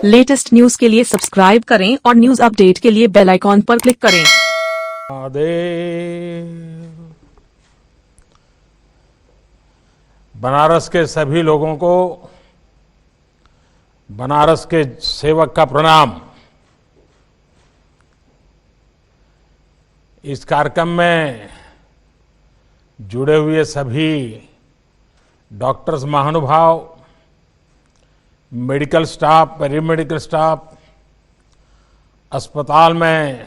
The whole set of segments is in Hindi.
लेटेस्ट न्यूज के लिए सब्सक्राइब करें और न्यूज अपडेट के लिए बेल आइकॉन पर क्लिक करें। बनारस के सभी लोगों को बनारस के सेवक का प्रणाम। इस कार्यक्रम में जुड़े हुए सभी डॉक्टर्स महानुभाव, मेडिकल स्टाफ, पैरामेडिकल स्टाफ, अस्पताल में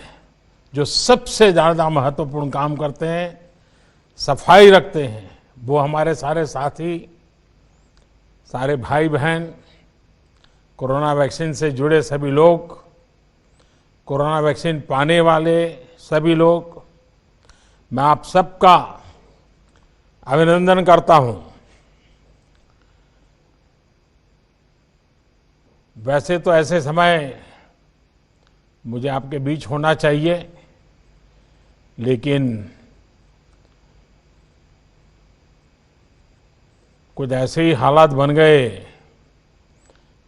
जो सबसे ज़्यादा महत्वपूर्ण काम करते हैं, सफाई रखते हैं, वो हमारे सारे साथी, सारे भाई बहन, कोरोना वैक्सीन से जुड़े सभी लोग, कोरोना वैक्सीन पाने वाले सभी लोग, मैं आप सबका अभिनंदन करता हूं। वैसे तो ऐसे समय मुझे आपके बीच होना चाहिए, लेकिन कुछ ऐसे ही हालात बन गए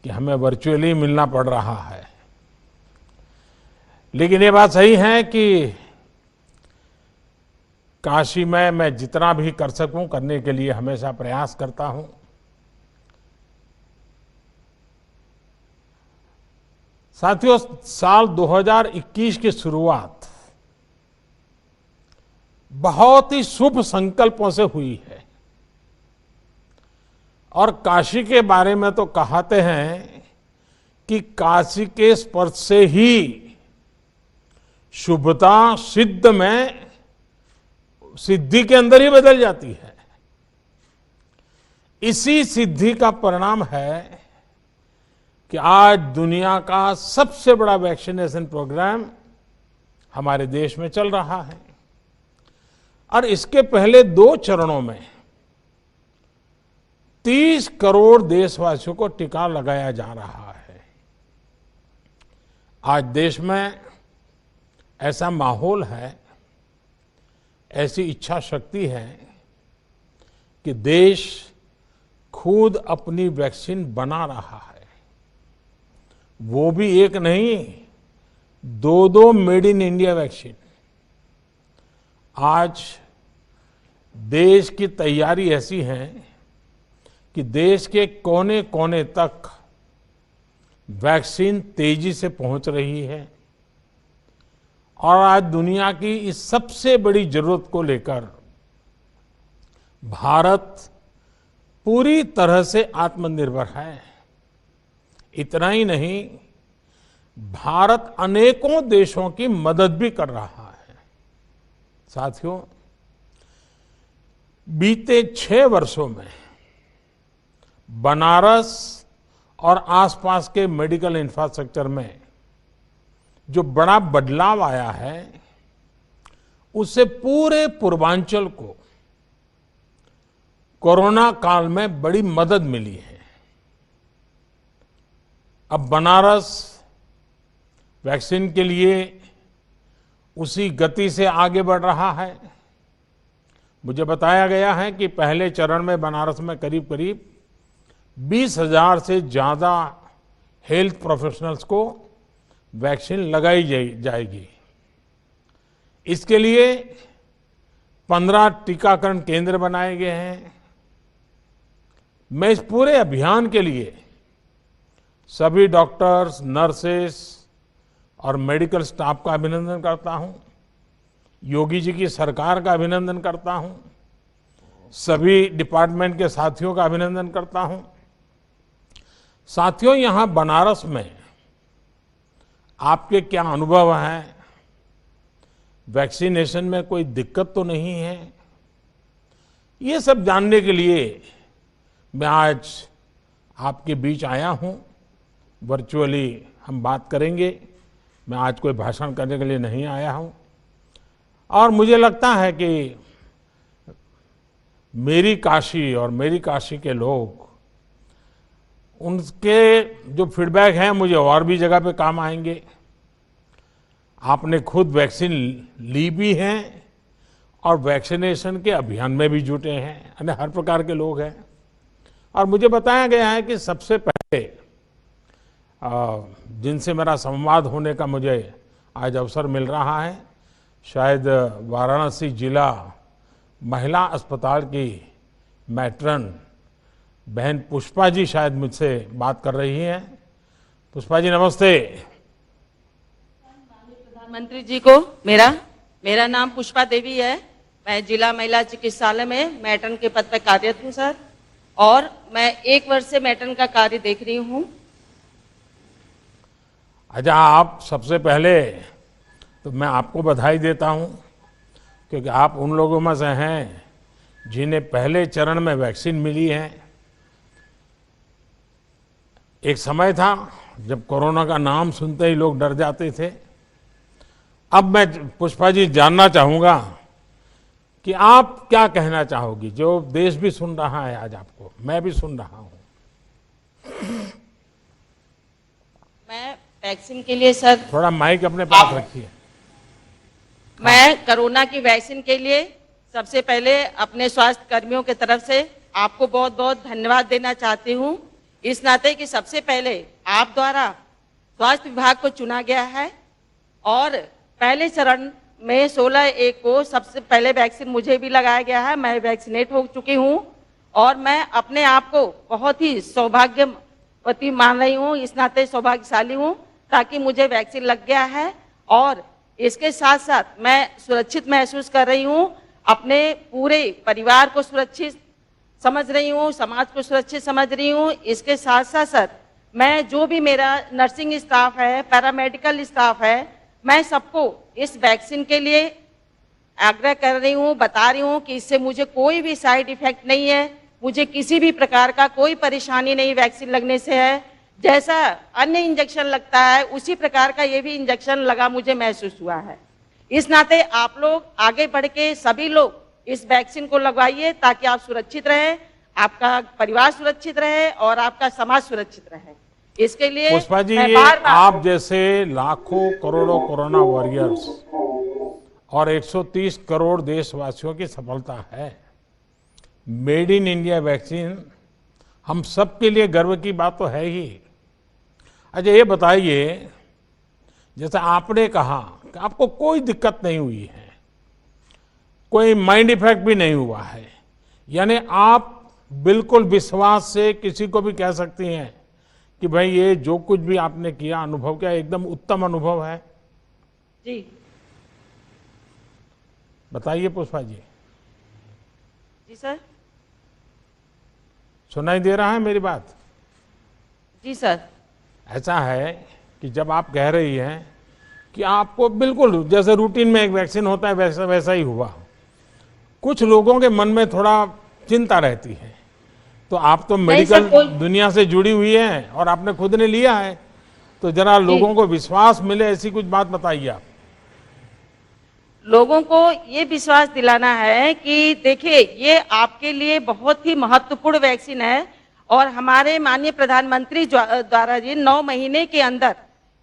कि हमें वर्चुअली मिलना पड़ रहा है। लेकिन ये बात सही है कि काशी में मैं जितना भी कर सकूं करने के लिए हमेशा प्रयास करता हूं। साथियों, साल 2021 की शुरुआत बहुत ही शुभ संकल्पों से हुई है और काशी के बारे में तो कहते हैं कि काशी के स्पर्श से ही शुभता सिद्धि के अंदर ही बदल जाती है। इसी सिद्धि का परिणाम है कि आज दुनिया का सबसे बड़ा वैक्सीनेशन प्रोग्राम हमारे देश में चल रहा है और इसके पहले 2 चरणों में 30 करोड़ देशवासियों को टीका लगाया जा रहा है। आज देश में ऐसा माहौल है, ऐसी इच्छा शक्ति है कि देश खुद अपनी वैक्सीन बना रहा है। वो भी एक नहीं, 2 मेड इन इंडिया वैक्सीन। आज देश की तैयारी ऐसी है कि देश के कोने कोने तक वैक्सीन तेजी से पहुंच रही है और आज दुनिया की इस सबसे बड़ी जरूरत को लेकर भारत पूरी तरह से आत्मनिर्भर है। इतना ही नहीं, भारत अनेकों देशों की मदद भी कर रहा है। साथियों, बीते 6 वर्षों में बनारस और आसपास के मेडिकल इंफ्रास्ट्रक्चर में जो बड़ा बदलाव आया है, उससे पूरे पूर्वांचल को कोरोना काल में बड़ी मदद मिली है। अब बनारस वैक्सीन के लिए उसी गति से आगे बढ़ रहा है। मुझे बताया गया है कि पहले चरण में बनारस में करीब करीब 20,000 से ज्यादा हेल्थ प्रोफेशनल्स को वैक्सीन लगाई जाएगी। इसके लिए 15 टीकाकरण केंद्र बनाए गए हैं। मैं इस पूरे अभियान के लिए सभी डॉक्टर्स, नर्सेस और मेडिकल स्टाफ का अभिनंदन करता हूं। योगी जी की सरकार का अभिनंदन करता हूं। सभी डिपार्टमेंट के साथियों का अभिनंदन करता हूं। साथियों, यहां बनारस में आपके क्या अनुभव हैं? वैक्सीनेशन में कोई दिक्कत तो नहीं है? ये सब जानने के लिए मैं आज आपके बीच आया हूं। वर्चुअली हम बात करेंगे। मैं आज कोई भाषण करने के लिए नहीं आया हूं और मुझे लगता है कि मेरी काशी और मेरी काशी के लोग, उनके जो फीडबैक हैं मुझे और भी जगह पे काम आएंगे। आपने खुद वैक्सीन ली भी है और वैक्सीनेशन के अभियान में भी जुटे हैं, यानी हर प्रकार के लोग हैं। और मुझे बताया गया है कि सबसे पहले जिनसे मेरा संवाद होने का मुझे आज अवसर मिल रहा है, शायद वाराणसी जिला महिला अस्पताल की मैट्रन बहन पुष्पा जी शायद मुझसे बात कर रही हैं। पुष्पा जी नमस्ते। प्रधानमंत्री जी को मेरा नाम पुष्पा देवी है। मैं जिला महिला चिकित्सालय में मैट्रन के पद पर कार्यरत हूँ सर, और मैं 1 वर्ष से मैट्रन का कार्य देख रही हूँ। अच्छा, आप सबसे पहले तो मैं आपको बधाई देता हूँ, क्योंकि आप उन लोगों में से हैं जिन्हें पहले चरण में वैक्सीन मिली है। एक समय था जब कोरोना का नाम सुनते ही लोग डर जाते थे। अब मैं पुष्पा जी जानना चाहूंगा कि आप क्या कहना चाहोगी, जो देश भी सुन रहा है आज आपको, मैं भी सुन रहा हूं। मैं वैक्सीन के लिए सर, थोड़ा माइक अपने पास रखिए। मैं कोरोना की वैक्सीन के लिए सबसे पहले अपने स्वास्थ्य कर्मियों की तरफ से आपको बहुत बहुत धन्यवाद देना चाहती हूँ, इस नाते कि सबसे पहले आप द्वारा स्वास्थ्य विभाग को चुना गया है, और पहले चरण में 16/1 को सबसे पहले वैक्सीन मुझे भी लगाया गया है। मैं वैक्सीनेट हो चुकी हूँ और मैं अपने आप को बहुत ही सौभाग्यवती मान रही हूँ, इस नाते सौभाग्यशाली हूँ ताकि मुझे वैक्सीन लग गया है। और इसके साथ साथ मैं सुरक्षित महसूस कर रही हूँ, अपने पूरे परिवार को सुरक्षित समझ रही हूँ, समाज को सुरक्षित समझ रही हूँ। इसके साथ साथ सर, मैं जो भी मेरा नर्सिंग स्टाफ है, पैरामेडिकल स्टाफ है, मैं सबको इस वैक्सीन के लिए आग्रह कर रही हूँ, बता रही हूँ कि इससे मुझे कोई भी साइड इफेक्ट नहीं है, मुझे किसी भी प्रकार का कोई परेशानी नहीं वैक्सीन लगने से है। जैसा अन्य इंजेक्शन लगता है उसी प्रकार का ये भी इंजेक्शन लगा मुझे महसूस हुआ है। इस नाते आप लोग आगे बढ़ के सभी लोग इस वैक्सीन को लगवाइए ताकि आप सुरक्षित रहें, आपका परिवार सुरक्षित रहे और आपका समाज सुरक्षित रहे। इसके लिए पुष्पा जी, ये आप जैसे लाखों करोड़ों कोरोना वॉरियर्स और 130 करोड़ देशवासियों की सफलता है। मेड इन इंडिया वैक्सीन हम सबके लिए गर्व की बात तो है ही। अच्छा, ये बताइए, जैसे आपने कहा कि आपको कोई दिक्कत नहीं हुई है, कोई माइंड इफेक्ट भी नहीं हुआ है, यानी आप बिल्कुल विश्वास से किसी को भी कह सकती हैं कि भाई ये जो कुछ भी आपने किया, अनुभव किया, एकदम उत्तम अनुभव है। जी बताइए पुष्पा जी। जी सर, सुनाई दे रहा है मेरी बात? जी सर। ऐसा है कि जब आप कह रही हैं कि आपको बिल्कुल जैसे रूटीन में एक वैक्सीन होता है वैसा वैसा ही हुआ, कुछ लोगों के मन में थोड़ा चिंता रहती है, तो आप तो मेडिकल दुनिया से जुड़ी हुई हैं और आपने खुद ने लिया है, तो जरा लोगों को विश्वास मिले ऐसी कुछ बात बताइए आप। लोगों को ये विश्वास दिलाना है कि देखिए, ये आपके लिए बहुत ही महत्वपूर्ण वैक्सीन है, और हमारे माननीय प्रधानमंत्री द्वारा जी 9 महीने के अंदर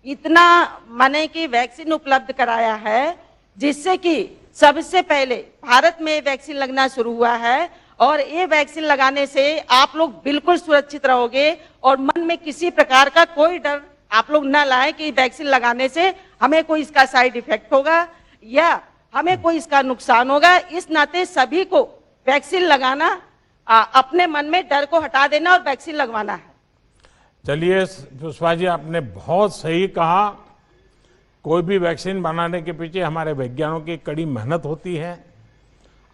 इतना माने कि वैक्सीन उपलब्ध कराया है, जिससे कि सबसे पहले भारत में वैक्सीन लगना शुरू हुआ है। और ये वैक्सीन लगाने से आप लोग बिल्कुल सुरक्षित रहोगे, और मन में किसी प्रकार का कोई डर आप लोग न लाए कि वैक्सीन लगाने से हमें कोई इसका साइड इफेक्ट होगा या हमें कोई इसका नुकसान होगा। इस नाते सभी को वैक्सीन लगाना, अपने मन में डर को हटा देना और वैक्सीन लगवाना है। चलिए पुष्पा जी, आपने बहुत सही कहा। कोई भी वैक्सीन बनाने के पीछे हमारे वैज्ञानिकों की कड़ी मेहनत होती है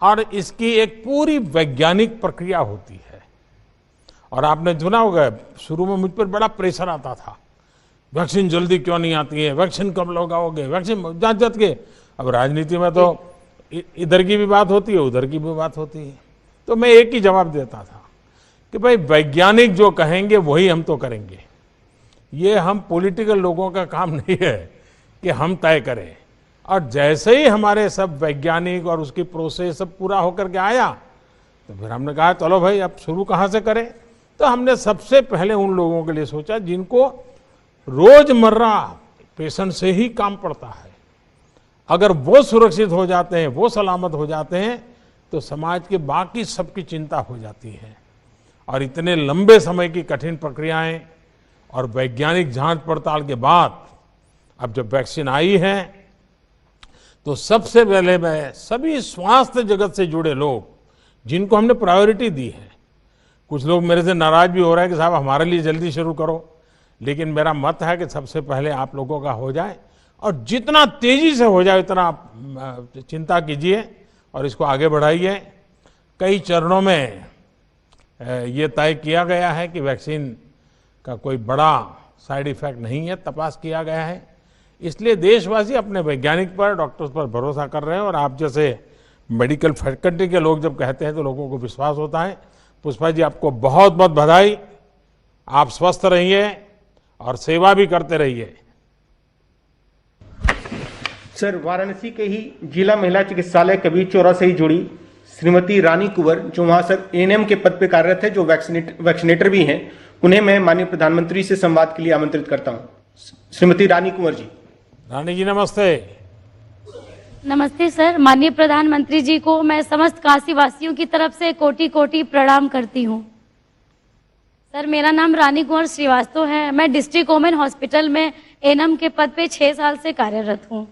और इसकी एक पूरी वैज्ञानिक प्रक्रिया होती है। और आपने सुना होगा, शुरू में मुझ पर बड़ा प्रेशर आता था, वैक्सीन जल्दी क्यों नहीं आती है, वैक्सीन कब लगाओगे, वैक्सीन जांच के। अब राजनीति में तो इधर की भी बात होती है, उधर की भी बात होती है, तो मैं एक ही जवाब देता था कि भाई वैज्ञानिक जो कहेंगे वही हम तो करेंगे। ये हम पॉलिटिकल लोगों का काम नहीं है कि हम तय करें। और जैसे ही हमारे सब वैज्ञानिक और उसकी प्रोसेस सब पूरा होकर के आया, तो फिर हमने कहा चलो भाई अब शुरू कहाँ से करें। तो हमने सबसे पहले उन लोगों के लिए सोचा जिनको रोजमर्रा पेशेंट से ही काम पड़ता है। अगर वो सुरक्षित हो जाते हैं, वो सलामत हो जाते हैं, तो समाज के बाकी सबकी चिंता हो जाती है। और इतने लंबे समय की कठिन प्रक्रियाएं और वैज्ञानिक जांच पड़ताल के बाद अब जब वैक्सीन आई है तो सबसे पहले मैं सभी स्वास्थ्य जगत से जुड़े लोग जिनको हमने प्रायोरिटी दी है, कुछ लोग मेरे से नाराज भी हो रहे हैं कि साहब हमारे लिए जल्दी शुरू करो, लेकिन मेरा मत है कि सबसे पहले आप लोगों का हो जाए और जितना तेजी से हो जाए उतना आप चिंता कीजिए और इसको आगे बढ़ाइए। कई चरणों में ये तय किया गया है कि वैक्सीन का कोई बड़ा साइड इफेक्ट नहीं है, तपास किया गया है, इसलिए देशवासी अपने वैज्ञानिक पर, डॉक्टर्स पर भरोसा कर रहे हैं और आप जैसे मेडिकल फैकल्टी के लोग जब कहते हैं तो लोगों को विश्वास होता है। पुष्पा जी, आपको बहुत बहुत बधाई, आप स्वस्थ रहिए और सेवा भी करते रहिए। सर, वाराणसी के ही जिला महिला चिकित्सालय कबीर चौरा से ही जुड़ी श्रीमती रानी कुंवर, जो वहां सर एएनएम के पद पे कार्यरत है, जो वैक्सीनेटर भी हैं, उन्हें मैं माननीय प्रधानमंत्री से संवाद के लिए आमंत्रित करता हूं। श्रीमती रानी कुंवर जी। रानी जी नमस्ते। नमस्ते सर। माननीय प्रधानमंत्री जी को मैं समस्त काशी वासियों की तरफ से कोटि कोटि प्रणाम करती हूं। सर, मेरा नाम रानी कुंवर श्रीवास्तव है। मैं डिस्ट्रिक्ट वुमेन हॉस्पिटल में एएनएम के पद पे 6 साल से कार्यरत हूं।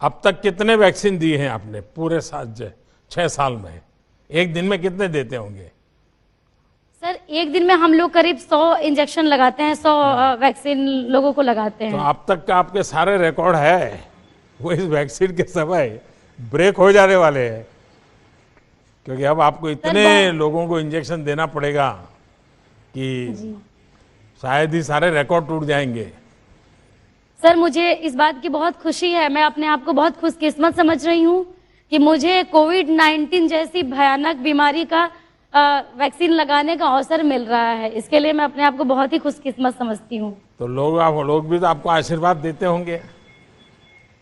अब तक कितने वैक्सीन दिए हैं आपने पूरे 6 साल में? एक दिन में कितने देते होंगे? सर, एक दिन में हम लोग करीब 100 इंजेक्शन लगाते हैं, 100 वैक्सीन लोगों को लगाते हैं। तो अब तक का आपके सारे रिकॉर्ड है वो इस वैक्सीन के समय ब्रेक हो जाने वाले हैं, क्योंकि अब आपको इतने लोगों को इंजेक्शन देना पड़ेगा कि शायद ही सारे रिकॉर्ड टूट जाएंगे। सर, मुझे इस बात की बहुत खुशी है। मैं अपने आप को बहुत खुशकिस्मत समझ रही हूँ कि मुझे कोविड-19 जैसी भयानक बीमारी का वैक्सीन लगाने का अवसर मिल रहा है। इसके लिए मैं अपने आप को बहुत ही खुशकिस्मत समझती हूँ। तो लोग भी तो आपको आशीर्वाद देते होंगे।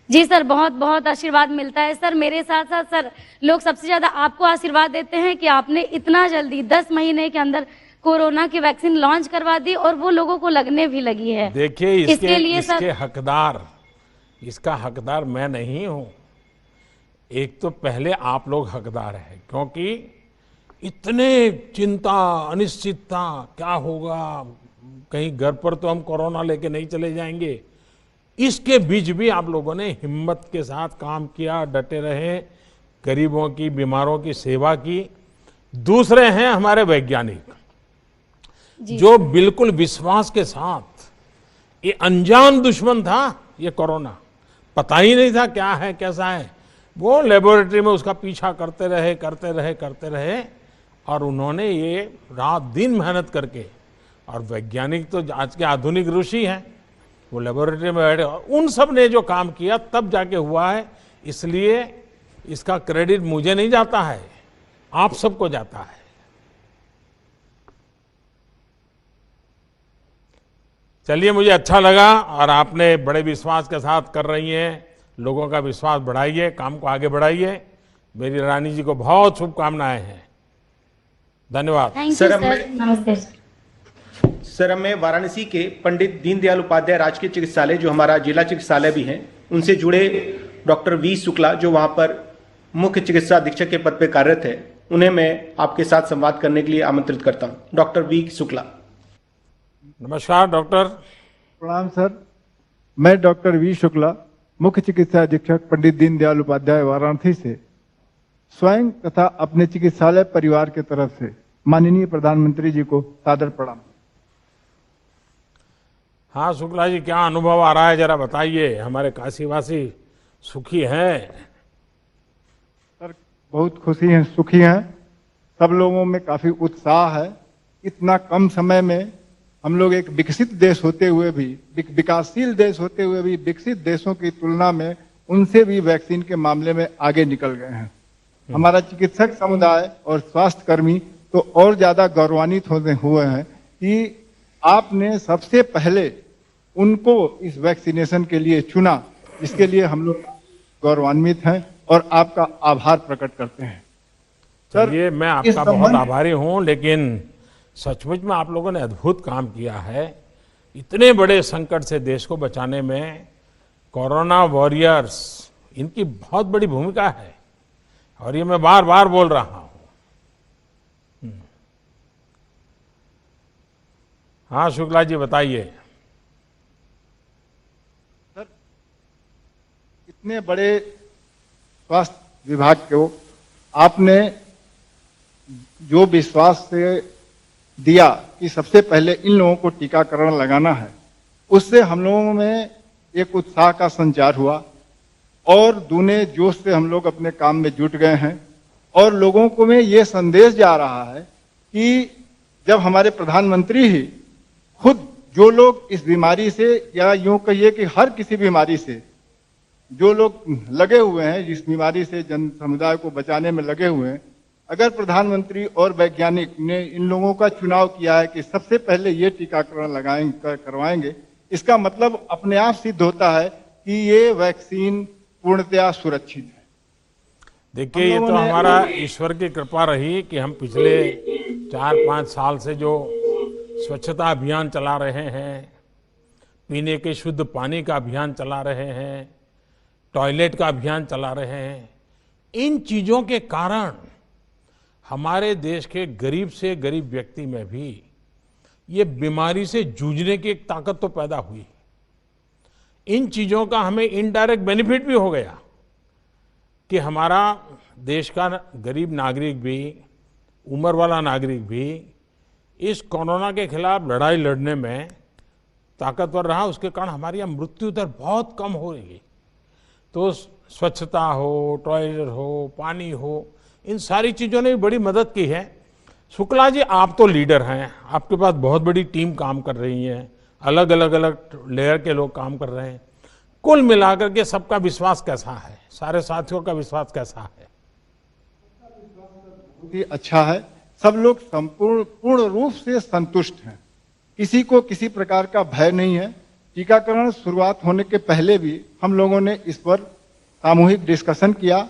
जी सर, बहुत बहुत आशीर्वाद मिलता है सर। मेरे साथ साथ सर, लोग सबसे ज्यादा आपको आशीर्वाद देते हैं कि आपने इतना जल्दी 10 महीने के अंदर कोरोना की वैक्सीन लॉन्च करवा दी और वो लोगों को लगने भी लगी है। देखिए, इसका हकदार मैं नहीं हूं। एक तो पहले आप लोग हकदार हैं, क्योंकि इतने चिंता, अनिश्चितता, क्या होगा, कहीं घर पर तो हम कोरोना लेके नहीं चले जाएंगे, इसके बीच भी आप लोगों ने हिम्मत के साथ काम किया, डटे रहे, गरीबों की, बीमारों की सेवा की। दूसरे हैं हमारे वैज्ञानिक, जो बिल्कुल विश्वास के साथ, ये अनजान दुश्मन था ये कोरोना, पता ही नहीं था क्या है कैसा है, वो लेबोरेटरी में उसका पीछा करते रहे और उन्होंने ये रात दिन मेहनत करके, और वैज्ञानिक तो आज के आधुनिक ऋषि हैं, वो लेबोरेटरी में बैठे, उन सब ने जो काम किया तब जाके हुआ है। इसलिए इसका क्रेडिट मुझे नहीं जाता है, आप सबको जाता है। चलिए, मुझे अच्छा लगा और आपने बड़े विश्वास के साथ कर रही हैं, लोगों का विश्वास बढ़ाइए, काम को आगे बढ़ाइए। मेरी रानी जी को बहुत शुभकामनाएं हैं। धन्यवाद। Thank you sir. नमस्ते सर, अब मैं वाराणसी के पंडित दीनदयाल उपाध्याय राजकीय चिकित्सालय, जो हमारा जिला चिकित्सालय भी है, उनसे जुड़े डॉक्टर वी शुक्ला, जो वहां पर मुख्य चिकित्सा अधीक्षक के पद पर कार्यरत है, उन्हें मैं आपके साथ संवाद करने के लिए आमंत्रित करता हूं। Doctor V Shukla. नमस्कार डॉक्टर। प्रणाम सर, मैं डॉक्टर वी शुक्ला, मुख्य चिकित्सा अधीक्षक पंडित दीनदयाल उपाध्याय वाराणसी से स्वयं तथा अपने चिकित्सालय परिवार के तरफ से माननीय प्रधानमंत्री जी को सादर प्रणाम। हाँ शुक्ला जी, क्या अनुभव आ रहा है जरा बताइए, हमारे काशीवासी सुखी हैं? सर, बहुत खुशी हैं, सुखी हैं। सब लोगों में काफी उत्साह है। इतना कम समय में हम लोग एक विकसित देश होते हुए भी, विकासशील देश होते हुए भी, विकसित देशों की तुलना में उनसे भी वैक्सीन के मामले में आगे निकल गए हैं। हमारा चिकित्सक समुदाय और स्वास्थ्य कर्मी तो और ज्यादा गौरवान्वित हुए हैं कि आपने सबसे पहले उनको इस वैक्सीनेशन के लिए चुना, इसके लिए हम लोग गौरवान्वित हैं और आपका आभार प्रकट करते हैं। सर, ये मैं आपका बहुत आभारी हूं, लेकिन सचमुच में आप लोगों ने अद्भुत काम किया है। इतने बड़े संकट से देश को बचाने में कोरोना वॉरियर्स, इनकी बहुत बड़ी भूमिका है और ये मैं बार बार बोल रहा हूं। हाँ शुक्ला जी बताइए। सर, इतने बड़े स्वास्थ्य विभाग को आपने जो विश्वास से दिया कि सबसे पहले इन लोगों को टीकाकरण लगाना है, उससे हम लोगों में एक उत्साह का संचार हुआ और दूने जोश से हम लोग अपने काम में जुट गए हैं। और लोगों को में ये संदेश जा रहा है कि जब हमारे प्रधानमंत्री ही खुद जो लोग इस बीमारी से, या यूं कहिए कि हर किसी बीमारी से जो लोग लगे हुए हैं, जिस बीमारी से जन समुदाय को बचाने में लगे हुए हैं, अगर प्रधानमंत्री और वैज्ञानिक ने इन लोगों का चुनाव किया है कि सबसे पहले ये टीकाकरण करवाएंगे, इसका मतलब अपने आप सिद्ध होता है कि ये वैक्सीन पूर्णतया सुरक्षित है। देखिए ये तो हमारा ईश्वर की कृपा रही कि हम पिछले 4-5 साल से जो स्वच्छता अभियान चला रहे हैं, पीने के शुद्ध पानी का अभियान चला रहे हैं, टॉयलेट का अभियान चला रहे हैं, इन चीजों के कारण हमारे देश के गरीब से गरीब व्यक्ति में भी ये बीमारी से जूझने की एक ताकत तो पैदा हुई। इन चीजों का हमें इनडायरेक्ट बेनिफिट भी हो गया कि हमारा देश का गरीब नागरिक भी, उम्र वाला नागरिक भी इस कोरोना के खिलाफ लड़ाई लड़ने में ताकतवर रहा। उसके कारण हमारी यहाँ मृत्यु दर बहुत कम हो रही है। तो स्वच्छता हो, टॉयलेट हो, पानी हो, इन सारी चीज़ों ने भी बड़ी मदद की है। शुक्ला जी आप तो लीडर हैं, आपके पास बहुत बड़ी टीम काम कर रही है, अलग अलग लेयर के लोग काम कर रहे हैं। कुल मिलाकर के सबका विश्वास कैसा है, सारे साथियों का विश्वास कैसा है? बहुत ही अच्छा है। सब लोग पूर्ण रूप से संतुष्ट हैं। किसी को किसी प्रकार का भय नहीं है। टीकाकरण शुरुआत होने के पहले भी हम लोगों ने इस पर सामूहिक डिस्कशन किया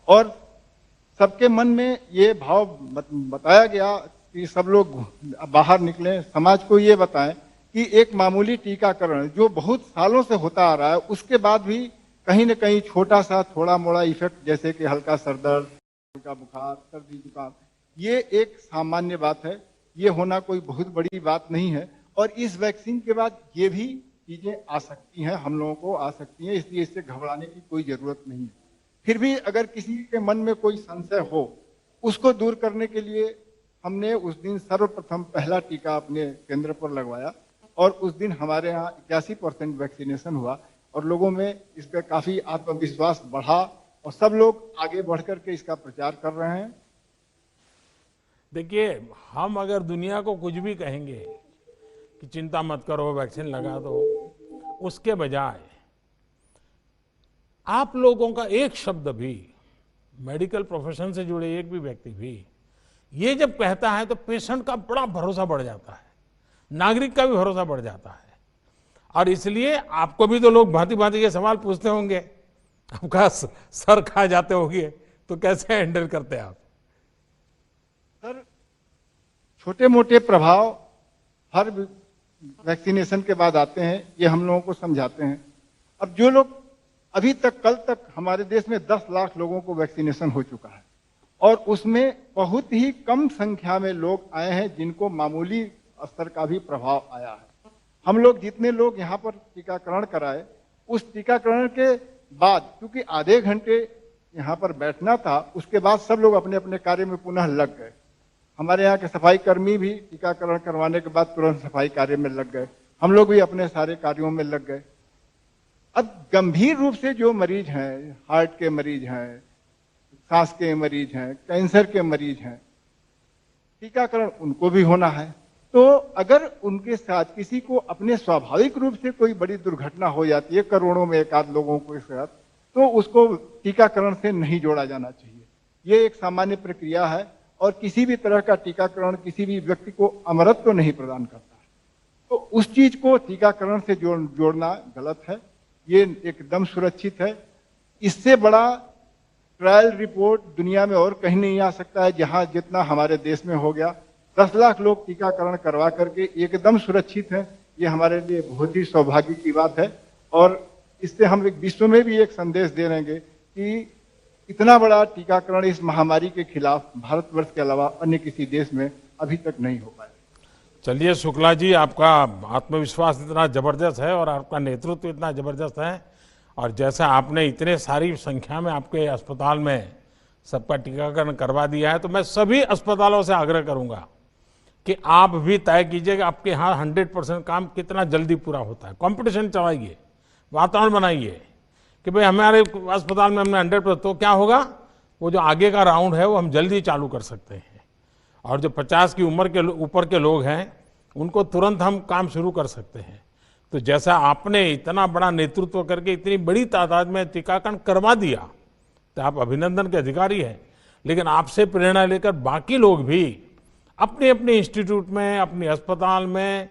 और सबके मन में ये भाव बताया गया कि सब लोग बाहर निकलें, समाज को ये बताएं कि एक मामूली टीकाकरण जो बहुत सालों से होता आ रहा है, उसके बाद भी कहीं न कहीं छोटा सा थोड़ा मोड़ा इफेक्ट, जैसे कि हल्का सर दर्द, हल्का बुखार, सर्दी जुकाम, ये एक सामान्य बात है। ये होना कोई बहुत बड़ी बात नहीं है। और इस वैक्सीन के बाद ये भी चीजें आ सकती हैं, हम लोगों को आ सकती हैं, इसलिए इससे घबराने की कोई जरूरत नहीं है। फिर भी अगर किसी के मन में कोई संशय हो, उसको दूर करने के लिए हमने उस दिन सर्वप्रथम पहला टीका अपने केंद्र पर लगवाया और उस दिन हमारे यहाँ 81% वैक्सीनेशन हुआ और लोगों में इस पर काफी आत्मविश्वास बढ़ा और सब लोग आगे बढ़ करके इसका प्रचार कर रहे हैं। देखिए हम अगर दुनिया को कुछ भी कहेंगे कि चिंता मत करो, वैक्सीन लगा दो, उसके बजाय आप लोगों का एक शब्द भी, मेडिकल प्रोफेशन से जुड़े एक भी व्यक्ति भी ये जब कहता है तो पेशेंट का बड़ा भरोसा बढ़ जाता है, नागरिक का भी भरोसा बढ़ जाता है। और इसलिए आपको भी तो लोग भांति भांति के सवाल पूछते होंगे, आपका सर खा जाते होंगे, तो कैसे हैंडल करते हैं आप? सर, छोटे मोटे प्रभाव हर वैक्सीनेशन के बाद आते हैं, ये हम लोगों को समझाते हैं। अब जो लोग अभी तक, कल तक हमारे देश में 10 लाख लोगों को वैक्सीनेशन हो चुका है और उसमें बहुत ही कम संख्या में लोग आए हैं जिनको मामूली स्तर का भी प्रभाव आया है। हम लोग जितने लोग यहाँ पर टीकाकरण कराए, उस टीकाकरण के बाद क्योंकि आधे घंटे यहाँ पर बैठना था, उसके बाद सब लोग अपने अपने कार्य में पुनः लग गए। हमारे यहाँ के सफाई कर्मी भी टीकाकरण करवाने के बाद तुरंत सफाई कार्य में लग गए, हम लोग भी अपने सारे कार्यों में लग गए। अब गंभीर रूप से जो मरीज हैं, हार्ट के मरीज हैं, सांस के मरीज हैं, कैंसर के मरीज हैं, टीकाकरण उनको भी होना है। तो अगर उनके साथ किसी को अपने स्वाभाविक रूप से कोई बड़ी दुर्घटना हो जाती है, करोड़ों में एक आध लोगों के साथ, तो उसको टीकाकरण से नहीं जोड़ा जाना चाहिए। ये एक सामान्य प्रक्रिया है और किसी भी तरह का टीकाकरण किसी भी व्यक्ति को अमरत्व तो नहीं प्रदान करता है। तो उस चीज को टीकाकरण से जोड़ना गलत है। ये एकदम सुरक्षित है। इससे बड़ा ट्रायल रिपोर्ट दुनिया में और कहीं नहीं आ सकता है जहां जितना हमारे देश में हो गया। 10 लाख लोग टीकाकरण करवा करके एकदम सुरक्षित हैं। ये हमारे लिए बहुत ही सौभाग्य की बात है और इससे हम एक विश्व में भी एक संदेश दे रहेंगे कि इतना बड़ा टीकाकरण इस महामारी के खिलाफ भारतवर्ष के अलावा अन्य किसी देश में अभी तक नहीं हो पाया। चलिए शुक्ला जी, आपका आत्मविश्वास इतना जबरदस्त है और आपका नेतृत्व इतना जबरदस्त है, और जैसा आपने इतने सारी संख्या में आपके अस्पताल में सबका टीकाकरण करवा दिया है, तो मैं सभी अस्पतालों से आग्रह करूंगा कि आप भी तय कीजिए कि आपके यहाँ 100% काम कितना जल्दी पूरा होता है। कंपटीशन चलाइए, वातावरण बनाइए कि भाई हमारे अस्पताल में हमने 100%, तो क्या होगा, वो जो आगे का राउंड है वो हम जल्दी चालू कर सकते हैं, और जो 50 की उम्र के ऊपर के लोग हैं उनको तुरंत हम काम शुरू कर सकते हैं। तो जैसा आपने इतना बड़ा नेतृत्व करके इतनी बड़ी तादाद में टीकाकरण करवा दिया, तो आप अभिनंदन के अधिकारी हैं। लेकिन आपसे प्रेरणा लेकर बाकी लोग भी अपने अपने इंस्टीट्यूट में, अपने अस्पताल में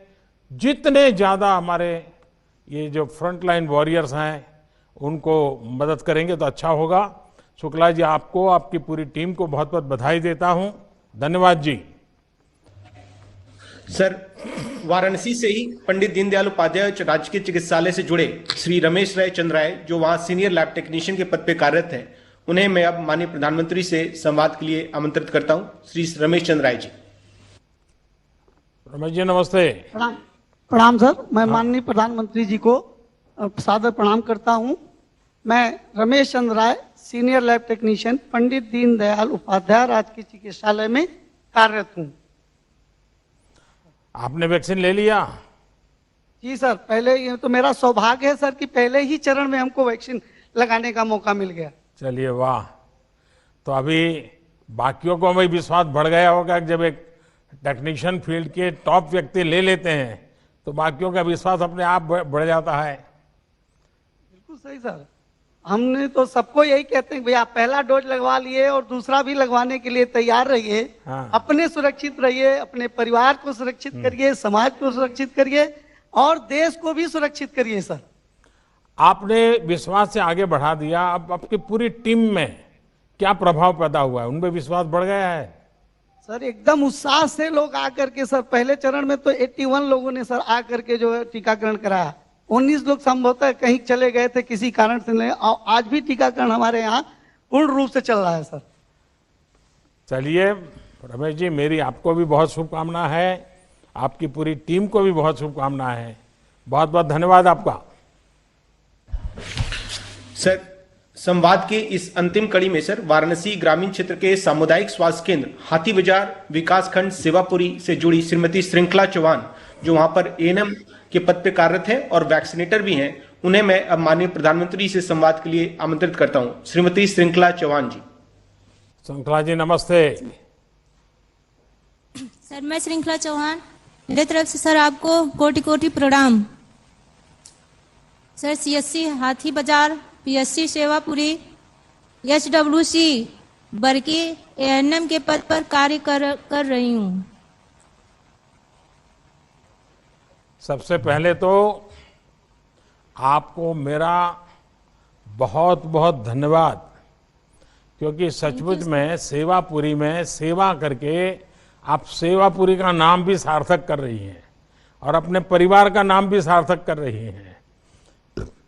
जितने ज़्यादा हमारे ये जो फ्रंट लाइन वॉरियर्स हैं उनको मदद करेंगे तो अच्छा होगा। शुक्ला जी, आपको, आपकी पूरी टीम को बहुत बहुत बधाई देता हूं। धन्यवाद जी। सर, वाराणसी से ही पंडित दीनदयाल उपाध्याय राजकीय चिकित्सालय से जुड़े श्री रमेश राय चंद्र राय, जो वहां सीनियर लैब टेक्नीशियन के पद पे कार्यरत हैं, उन्हें मैं अब माननीय प्रधानमंत्री से संवाद के लिए आमंत्रित करता हूं। श्री रमेश चंद्र राय जी। रमेश जी नमस्ते। प्रणाम। प्रणाम सर, मैं माननीय प्रधानमंत्री जी को सादर प्रणाम करता हूं। मैं रमेश चंद्र राय, senior lab technician, Pandit Deendayal Upadhyay राजकीय चिकित्सालय में कार्यरत हूं। आपने वैक्सीन ले लिया? जी सर, पहले ये तो मेरा सौभाग्य है सर कि पहले ही चरण में हमको वैक्सीन लगाने का मौका मिल गया। चलिए वाह। तो अभी बाकियों को भी विश्वास बढ़ गया होगा कि जब एक टेक्नीशियन फील्ड के टॉप व्यक्ति ले लेते हैं तो बाकियों का विश्वास अपने आप बढ़ जाता है। बिल्कुल सही सर, हमने तो सबको यही कहते हैं भैया पहला डोज लगवा लिए और दूसरा भी लगवाने के लिए तैयार रहिए। हाँ। अपने सुरक्षित रहिए, अपने परिवार को सुरक्षित करिए, समाज को सुरक्षित करिए और देश को भी सुरक्षित करिए। सर, आपने विश्वास से आगे बढ़ा दिया, अब आपकी पूरी टीम में क्या प्रभाव पैदा हुआ है? उनमें विश्वास बढ़ गया है? सर एकदम उत्साह से लोग आकर के, सर पहले चरण में तो 81 लोगों ने सर आकर के जो है टीकाकरण कराया। 19 लोग संभवतः कहीं चले गए थे किसी कारण से नहीं, और आज भी टीकाकरण हमारे यहाँ पूर्ण रूप से चल रहा है। सर चलिए रमेश जी, मेरी आपको भी बहुत शुभकामना है, आपकी पूरी टीम को भी बहुत शुभकामना है। बहुत बहुत धन्यवाद आपका। सर, संवाद के इस अंतिम कड़ी में सर वाराणसी ग्रामीण क्षेत्र के सामुदायिक स्वास्थ्य केंद्र हाथी बाजार विकासखंड सेवापुरी से जुड़ी श्रीमती श्रृंखला चौहान, जो वहां पर एएनएम के पद पे कार्यरत है और वैक्सीनेटर भी हैं, उन्हें मैं अब माननीय प्रधानमंत्री से संवाद के लिए आमंत्रित करता हूं। श्रीमती श्रृंखला चौहान जी। श्रृंखला जी नमस्ते। सर, मैं श्रृंखला चौहान, मेरे तरफ से सर आपको कोटि कोटि प्रणाम। सर, सीएससी हाथी बाजार, पीएससी सेवापुरी, एचडब्ल्यूसी बरकी एएनएम के पद पर कार्य कर रही हूँ। सबसे पहले तो आपको मेरा बहुत बहुत धन्यवाद, क्योंकि सचमुच में सेवापुरी में सेवा करके आप सेवापुरी का नाम भी सार्थक कर रही हैं और अपने परिवार का नाम भी सार्थक कर रही हैं।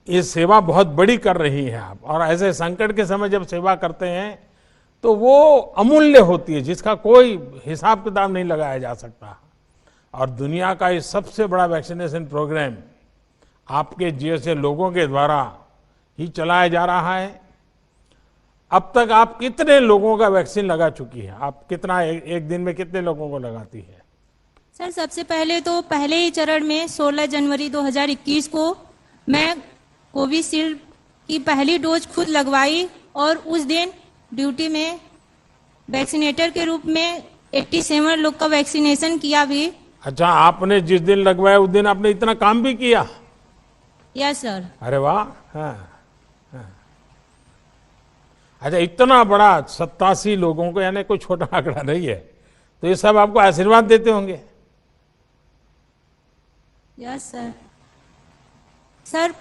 ये सेवा बहुत बड़ी कर रही हैं आप, और ऐसे संकट के समय जब सेवा करते हैं तो वो अमूल्य होती है, जिसका कोई हिसाब किताब नहीं लगाया जा सकता। और दुनिया का ये सबसे बड़ा वैक्सीनेशन प्रोग्राम आपके जैसे लोगों के द्वारा ही चलाया जा रहा है। अब तक आप कितने लोगों का वैक्सीन लगा चुकी है? आप कितना एक दिन में कितने लोगों को लगाती है? सर, सबसे पहले तो पहले ही चरण में 16 जनवरी 2021 को मैं कोविशील्ड की पहली डोज खुद लगवाई, और उस दिन ड्यूटी में वैक्सीनेटर के रूप में 87 लोग का वैक्सीनेशन किया भी। अच्छा, आपने जिस दिन लगवाया उस दिन आपने इतना काम भी किया? Yes sir. अरे वाह। हाँ, हाँ। अच्छा, इतना बड़ा 87 लोगों को, यानी कोई छोटा आंकड़ा नहीं है, तो ये सब आपको आशीर्वाद देते होंगे। Yes sir. सर,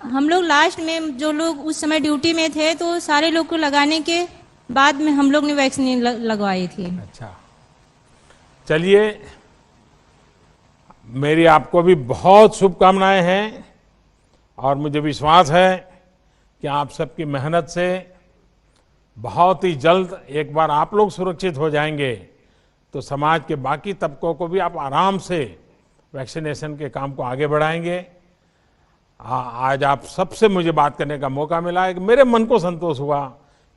हम लोग लास्ट में जो लोग उस समय ड्यूटी में थे, तो सारे लोग को लगाने के बाद में हम लोग ने वैक्सीन लगवाई थी। अच्छा, चलिए, मेरी आपको भी बहुत शुभकामनाएं हैं, और मुझे विश्वास है कि आप सबकी मेहनत से बहुत ही जल्द एक बार आप लोग सुरक्षित हो जाएंगे तो समाज के बाकी तबकों को भी आप आराम से वैक्सीनेशन के काम को आगे बढ़ाएंगे। आज आप सबसे मुझे बात करने का मौका मिला है कि मेरे मन को संतोष हुआ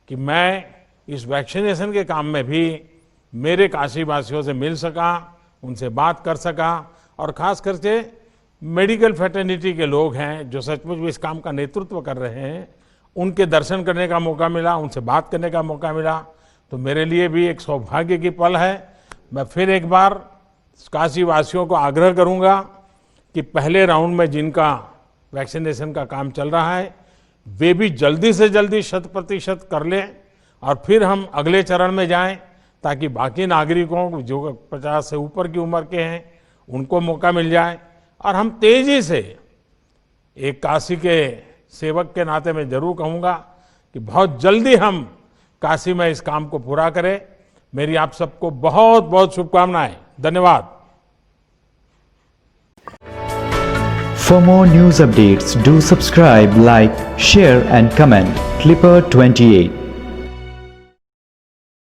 कि मैं इस वैक्सीनेशन के काम में भी मेरे काशी वासियों से मिल सका, उनसे बात कर सका, और खास करके मेडिकल फ्रेटर्निटी के लोग हैं जो सचमुच में इस काम का नेतृत्व कर रहे हैं, उनके दर्शन करने का मौका मिला, उनसे बात करने का मौका मिला। तो मेरे लिए भी एक सौभाग्य की पल है। मैं फिर एक बार काशी वासियों को आग्रह करूंगा कि पहले राउंड में जिनका वैक्सीनेशन का काम चल रहा है वे भी जल्दी से जल्दी 100% कर लें, और फिर हम अगले चरण में जाएं ताकि बाकी नागरिकों जो 50 से ऊपर की उम्र के हैं उनको मौका मिल जाए, और हम तेजी से, एक काशी के सेवक के नाते मैं जरूर कहूंगा कि बहुत जल्दी हम काशी में इस काम को पूरा करें। मेरी आप सबको बहुत बहुत शुभकामनाएं। धन्यवाद। For more news updates, do subscribe, like, share and comment. Clipper 28.